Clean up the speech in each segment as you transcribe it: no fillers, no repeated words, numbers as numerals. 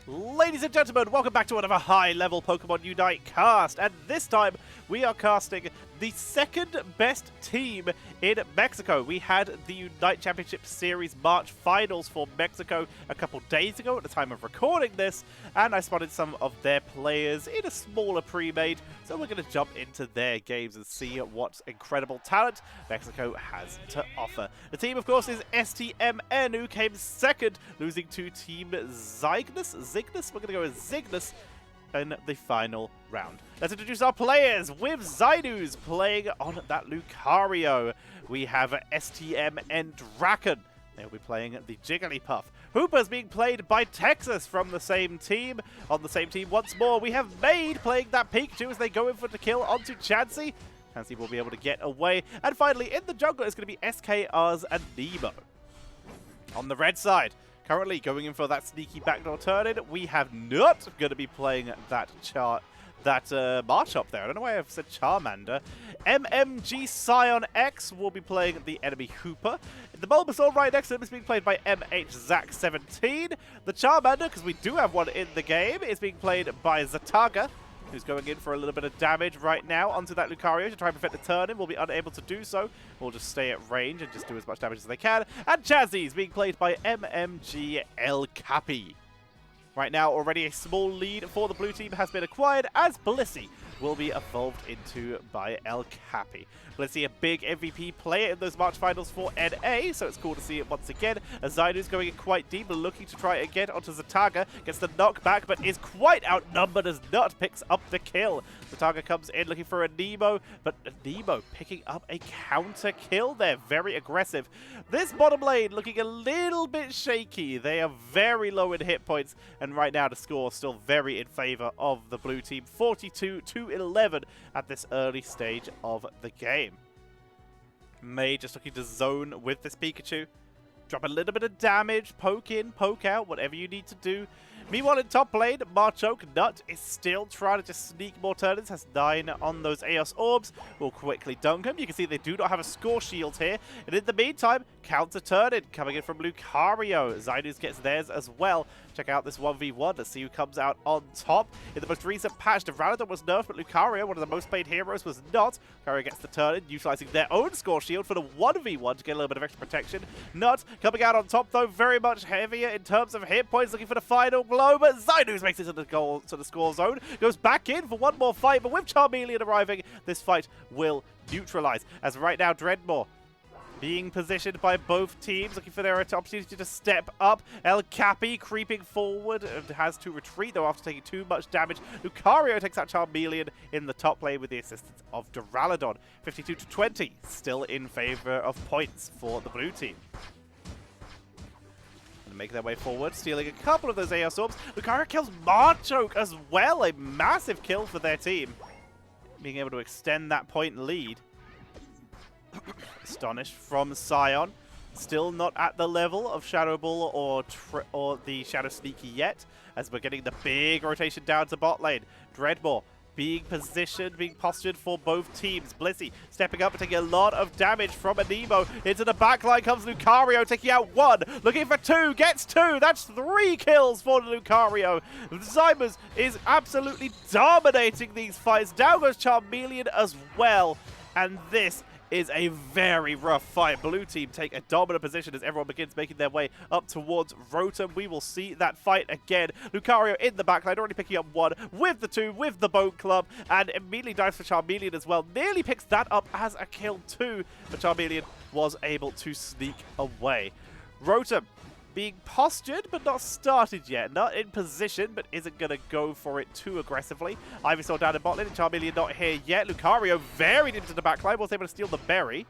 Ladies and gentlemen, welcome back to another high-level Pokemon Unite cast, and this time we are casting the second best team in Mexico. We had the Unite Championship Series March Finals for Mexico a couple days ago at the time of recording this, and I spotted some of their players in a smaller pre-made, so we're going to jump into their games and see what incredible talent Mexico has to offer. The team, of course, is STMN, who came second, losing to Team Zynuz. We're going to go with Zynuz in the final round. Let's introduce our players with Zynuz playing on that Lucario. We have STMN Drakn. They'll be playing the Jigglypuff. Hooper's being played by Texas from the same team. On the same team once more, we have Maed playing that Pikachu as they go in for the kill onto Chansey. Chansey will be able to get away. And finally, in the jungle, it's going to be SKR's Anemo. On the red side, currently going in for that sneaky backdoor turn-in, we have Kn't going to be playing that Marchop there. I don't know why I've said Charmander. MMG ScionX will be playing the enemy Hooper. The Bulbasaur right next to him is being played by Zach17. The Charmander, because we do have one in the game, is being played by Xataga, who's going in for a little bit of damage right now onto that Lucario to try and prevent the turn-in. Will be unable to do so. We'll just stay at range and just do as much damage as they can. And Chazzy is being played by MMG El Capi. Right now, already a small lead for the blue team has been acquired as Blissey will be evolved into by El Capi. Blissey, a big MVP player in those March Finals for NA, so it's cool to see it once again. As Zynuz going in quite deep, looking to try again onto Xataga, gets the knockback, but is quite outnumbered as Kn't picks up the kill. Xataga comes in looking for Anemo, but Anemo picking up a counter kill there. Very aggressive. This bottom lane looking a little bit shaky. They are very low in hit points, and right now the score is still very in favor of the blue team. 42-11 at this early stage of the game. Maed just looking to zone with this Pikachu. Drop a little bit of damage, poke in, poke out, whatever you need to do. Meanwhile, in top lane, Marchoke Kn't is still trying to just sneak more turn-ins. Has 9 on those Eos Orbs. Will quickly dunk him. You can see they do not have a score shield here. And in the meantime, counter turn-in coming in from Lucario. Zynuz gets theirs as well. Check out this 1v1 to see who comes out on top. In the most recent patch, Drakn was nerfed, but Lucario, one of the most played heroes, was not. Lucario gets the turn-in, utilizing their own score shield for the 1v1 to get a little bit of extra protection. Kn't coming out on top, though, very much heavier in terms of hit points, looking for the final blow, but Zynuz makes it to the score zone, goes back in for one more fight, but with Charmeleon arriving, this fight will neutralize. As right now, Dreadmore being positioned by both teams, looking for their opportunity to step up. El Capi creeping forward and has to retreat, though, after taking too much damage. Lucario takes out Charmeleon in the top lane with the assistance of Duraludon. 52-20, still in favor of points for the blue team. Make their way forward, stealing a couple of those Eos Orbs. Lucario kills Marchoke as well, a massive kill for their team. Being able to extend that point lead. Astonished from Scion. Still not at the level of Shadow Ball or the Shadow Sneaky yet, as we're getting the big rotation down to bot lane. Dreadmore being positioned, being postured for both teams. Blissey stepping up and taking a lot of damage from Anemo. Into the backline comes Lucario, taking out 1. Looking for 2, gets 2. That's 3 kills for Lucario. Zynuz is absolutely dominating these fights. Down goes Charmeleon as well. And this is a very rough fight. Blue team take a dominant position as everyone begins making their way up towards Rotom. We will see that fight again. Lucario in the backline, already picking up 1 with the 2, with the Bone Club, and immediately dives for Charmeleon as well. Nearly picks that up as a kill too, but Charmeleon was able to sneak away. Rotom being postured, but not started yet. Not in position, but isn't going to go for it too aggressively. Ivysaur down in bot lane, and Charmeleon not here yet. Lucario very deep into the backline, was able to steal the berry.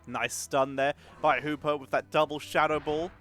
Nice stun there by Hooper with that double Shadow Ball.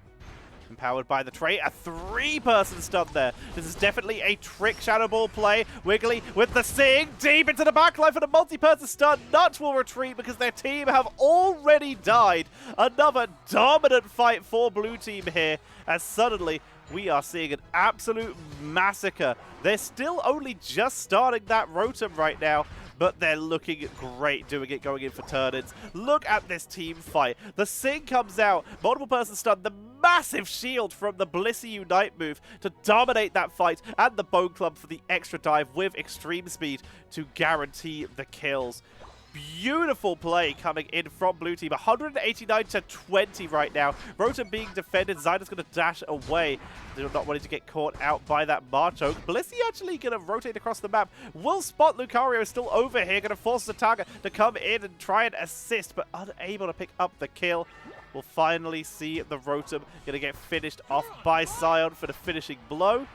Empowered by the trait. A 3-person stun there. This is definitely a trick Shadow Ball play. Wiggly with the Sing. Deep into the backline for the multi-person stun. Kn't will retreat because their team have already died. Another dominant fight for blue team here. As suddenly we are seeing an absolute massacre. They're still only just starting that Rotom right now. but they're looking great doing it, going in for turn-ins. Look at this team fight. The Sing comes out, multiple person stun, the massive shield from the Blissey Unite move to dominate that fight, and the Bone Club for the extra dive with extreme speed to guarantee the kills. Beautiful play coming in from blue team. 189 to 20 right now. Rotom being defended. Zynuz going to dash away. They're not wanting to get caught out by that March Oak. Blissey actually going to rotate across the map. Will spot Lucario still over here. Going to force Xataga to come in and try and assist, but unable to pick up the kill. We'll finally see the Rotom going to get finished off by Scion for the finishing blow.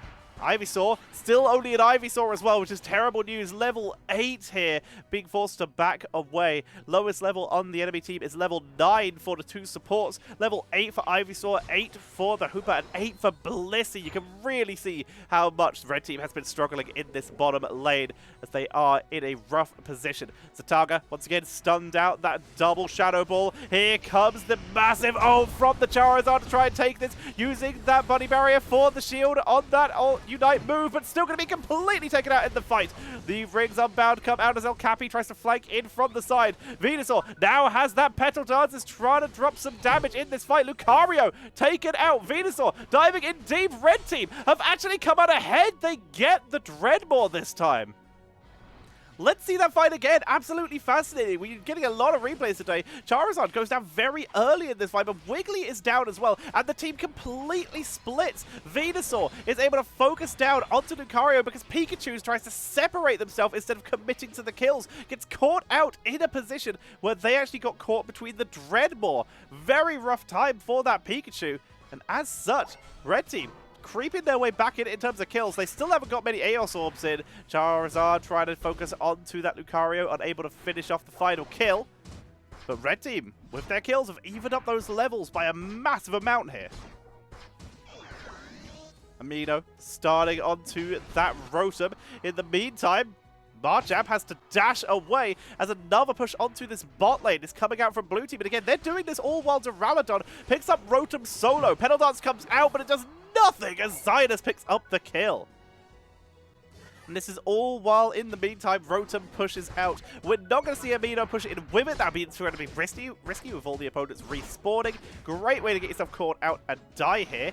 Ivysaur, still only an Ivysaur as well, which is terrible news. Level 8 here, being forced to back away. Lowest level on the enemy team is level 9 for the 2 supports. Level 8 for Ivysaur, 8 for the Hooper, and 8 for Blissey. You can really see how much the red team has been struggling in this bottom lane as they are in a rough position. Xataga, once again, stunned out that double Shadow Ball. Here comes the massive ult from the Charizard to try and take this, using that Bunny Barrier for the shield on that ult. Unite move, but still going to be completely taken out in the fight. The Rings Unbound come out as El Capi tries to flank in from the side. Venusaur now has that Petal Dance, is trying to drop some damage in this fight. Lucario taken out. Venusaur diving in deep. Red team have actually come out ahead. They get the Dreadmore this time. Let's see that fight again. Absolutely fascinating. We're getting a lot of replays today. Charizard goes down very early in this fight, but Wiggly is down as well, and the team completely splits. Venusaur is able to focus down onto Lucario because Pikachu tries to separate themselves instead of committing to the kills. Gets caught out in a position where they actually got caught between the Dreadmore. Very rough time for that Pikachu, and as such, Red team creeping their way back in terms of kills. They still haven't got many Aeos Orbs in. Charizard trying to focus onto that Lucario, unable to finish off the final kill. But Red team, with their kills, have evened up those levels by a massive amount here. Anemo starting onto that Rotom. In the meantime, Marchap has to dash away as another push onto this bot lane is coming out from blue team. And again, they're doing this all while Duraludon picks up Rotom solo. Petal Dance comes out, but it does nothing as Zynuz picks up the kill. And this is all while, in the meantime, Rotom pushes out. We're not going to see Anemo push it in with it. That would be incredibly risky with all the opponents respawning. Great way to get yourself caught out and die here.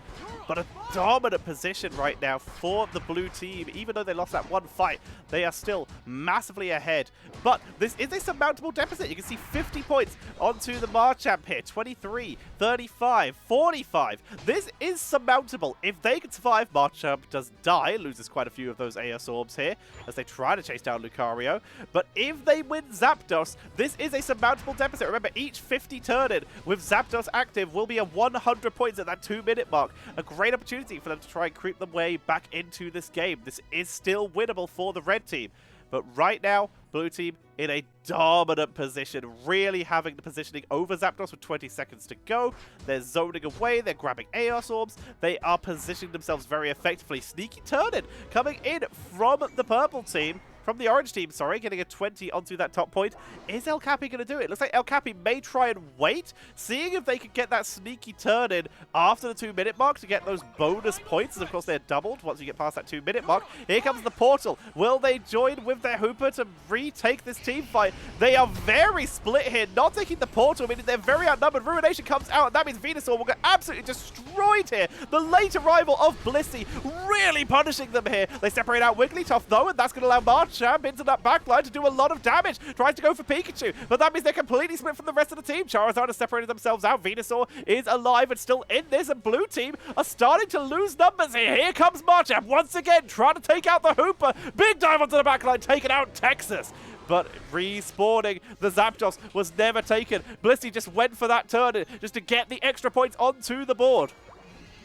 But a dominant position right now for the blue team. Even though they lost that one fight, they are still massively ahead. But this is a surmountable deficit. You can see 50 points onto the Marchap here. 23, 35, 45. This is surmountable. If they can survive, Marchap does die. Loses quite a few of those AS Orbs here as they try to chase down Lucario. But if they win Zapdos, this is a surmountable deficit. Remember, each 50 turn-in with Zapdos active will be a 100 points at that 2-minute mark. A great opportunity for them to try and creep their way back into this game. This is still winnable for the red team. But right now, blue team in a dominant position, really having the positioning over Zapdos with 20 seconds to go. They're zoning away, they're grabbing Aeos Orbs, they are positioning themselves very effectively. Sneaky turn-in coming in from the purple team. From the orange team, sorry, getting a 20 onto that top point. Is El Capi going to do it? Looks like El Capi may try and wait, seeing if they can get that sneaky turn in after the 2-minute mark to get those bonus points. And of course, they're doubled once you get past that 2-minute mark. Here comes the portal. Will they join with their Hooper to retake this team fight? They are very split here, not taking the portal, meaning they're very outnumbered. Ruination comes out, and that means Venusaur will get absolutely destroyed here. The late arrival of Blissey really punishing them here. They separate out Wigglytuff, though, and that's going to allow Marchap into that backline to do a lot of damage. Tries to go for Pikachu, but that means they're completely split from the rest of the team. Charizard has separated themselves out. Venusaur is alive and still in this, and blue team are starting to lose numbers here. Here comes Marchap once again, trying to take out the Hooper. Big dive onto the backline, taking out Texas. But respawning the Zapdos was never taken. Blissey just went for that turn just to get the extra points onto the board.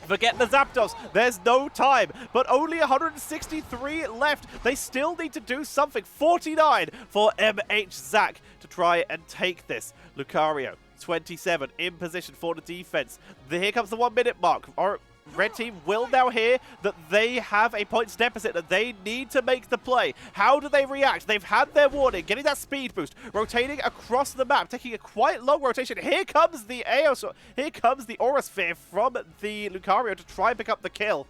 Forget the Zapdos, there's no time, but only 163 left. They still need to do something. 49 for MH Zac to try and take this. Lucario, 27 in position for the defense. Here comes the 1-minute mark. Red team will now hear that they have a points deficit, that they need to make the play. How do they react? They've had their warning, getting that speed boost, rotating across the map, taking a quite long rotation. Here comes the Aeos, here comes the Aura Sphere from the Lucario to try and pick up the kill.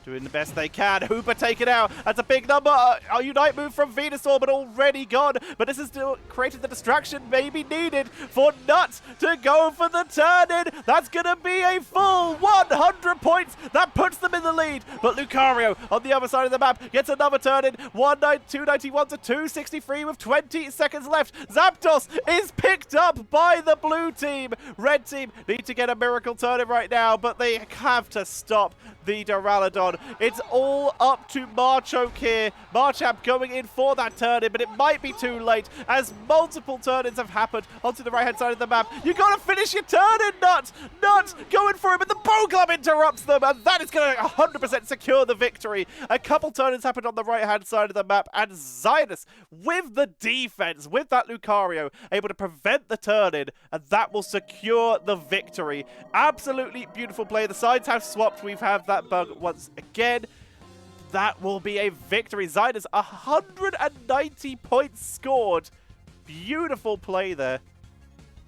doing the best they can. Hooper take it out. That's a big number. A Unite move from Venusaur, but already gone. But this has still created the distraction maybe needed for Kn't to go for the turn-in. That's going to be a full 100 points. That puts them in the lead. But Lucario on the other side of the map gets another turn-in. 291 to 263 with 20 seconds left. Zapdos is picked up by the blue team. Red team need to get a miracle turn-in right now, but they have to stop the Duraludon. It's all up to Machoke here. Marchap going in for that turn-in, but it might be too late as multiple turn-ins have happened onto the right-hand side of the map. You got to finish your turn-in, Kn't! Kn't going for him, but the Bow Club interrupts them, and that is going to 100% secure the victory. A couple turn-ins happened on the right-hand side of the map, and Zynuz, with the defense, with that Lucario, able to prevent the turn-in, and that will secure the victory. Absolutely beautiful play. The sides have swapped. We've had that bug once again. That will be a victory. Zynuz, 190 points scored. Beautiful play there.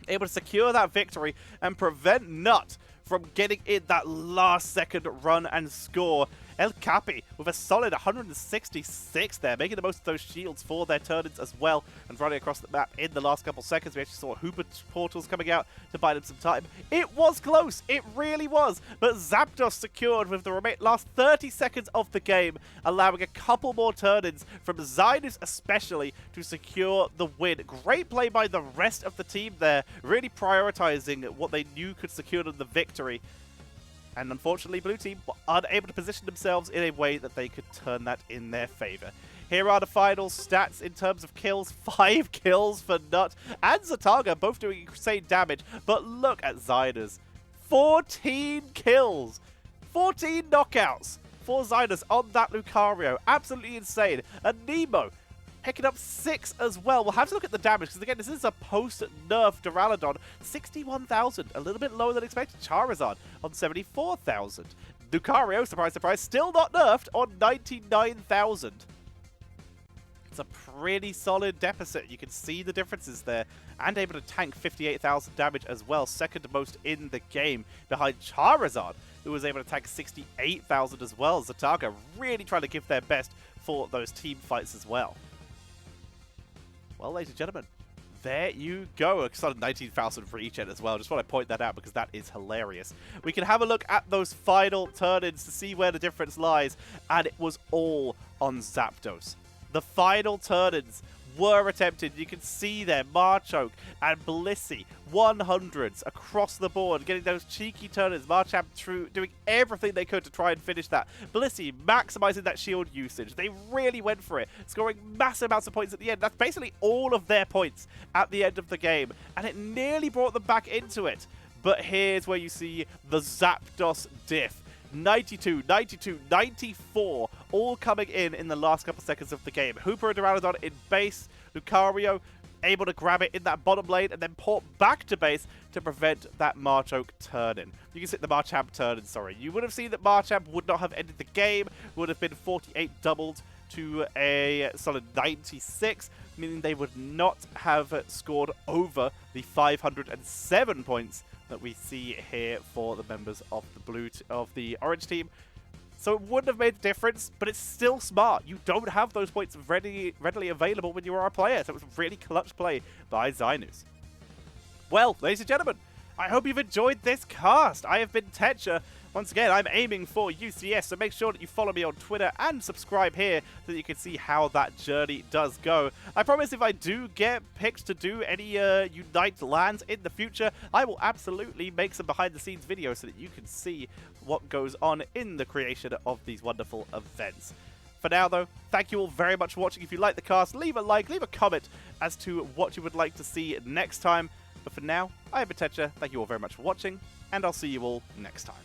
Able to secure that victory and prevent Kn't from getting in that last second run and score. El Capi with a solid 166 there, making the most of those shields for their turn-ins as well, and running across the map in the last couple seconds. We actually saw Hooper portals coming out to buy them some time. It was close, it really was, but Zapdos secured with the last 30 seconds of the game, allowing a couple more turn-ins from Zynuz especially to secure the win. Great play by the rest of the team there, really prioritizing what they knew could secure them the victory. And unfortunately, Blue Team were unable to position themselves in a way that they could turn that in their favor. Here are the final stats in terms of kills. 5 kills for Kn't and Xataga, both doing insane damage. But look at Zynuz. 14 kills. 14 knockouts for Zynuz on that Lucario. Absolutely insane. Anemo picking up 6 as well. We'll have to look at the damage, because again, this is a post-nerf Duraludon. 61,000, a little bit lower than expected. Charizard on 74,000. Lucario, surprise, surprise, still not nerfed on 99,000. It's a pretty solid deficit. You can see the differences there. And able to tank 58,000 damage as well. Second most in the game, behind Charizard, who was able to tank 68,000 as well. Xataga really trying to give their best for those team fights as well. Well, ladies and gentlemen, there you go. A solid 19,000 for each end as well. Just want to point that out because that is hilarious. We can have a look at those final turn-ins to see where the difference lies. And it was all on Zapdos. The final turn-ins were attempted. You can see there, Machoke and Blissey, 100s across the board, getting those cheeky turn-ins. Marchap doing everything they could to try and finish that. Blissey maximizing that shield usage. They really went for it, scoring massive amounts of points at the end. That's basically all of their points at the end of the game, and it nearly brought them back into it. But here's where you see the Zapdos diff. 92, 92, 94, all coming in the last couple seconds of the game. Hooper and Duraludon in base. Lucario able to grab it in that bottom lane and then port back to base to prevent that Machoke turn-in. You can see the Marchap turn-in, sorry. You would have seen that Marchap would not have ended the game, would have been 48 doubled to a solid 96, meaning they would not have scored over the 507 points that we see here for the members of the orange team. So it wouldn't have made a difference, but it's still smart. You don't have those points readily available when you are a player, so it was a really clutch play by Zynuz. Well, ladies and gentlemen, I hope you've enjoyed this cast. I have been Tetcher. Once again, I'm aiming for UCS, so make sure that you follow me on Twitter and subscribe here so that you can see how that journey does go. I promise if I do get picked to do any Unite lands in the future, I will absolutely make some behind-the-scenes videos so that you can see what goes on in the creation of these wonderful events. For now, though, thank you all very much for watching. If you like the cast, leave a like, leave a comment as to what you would like to see next time. But for now, I have been Tetcher. Thank you all very much for watching, and I'll see you all next time.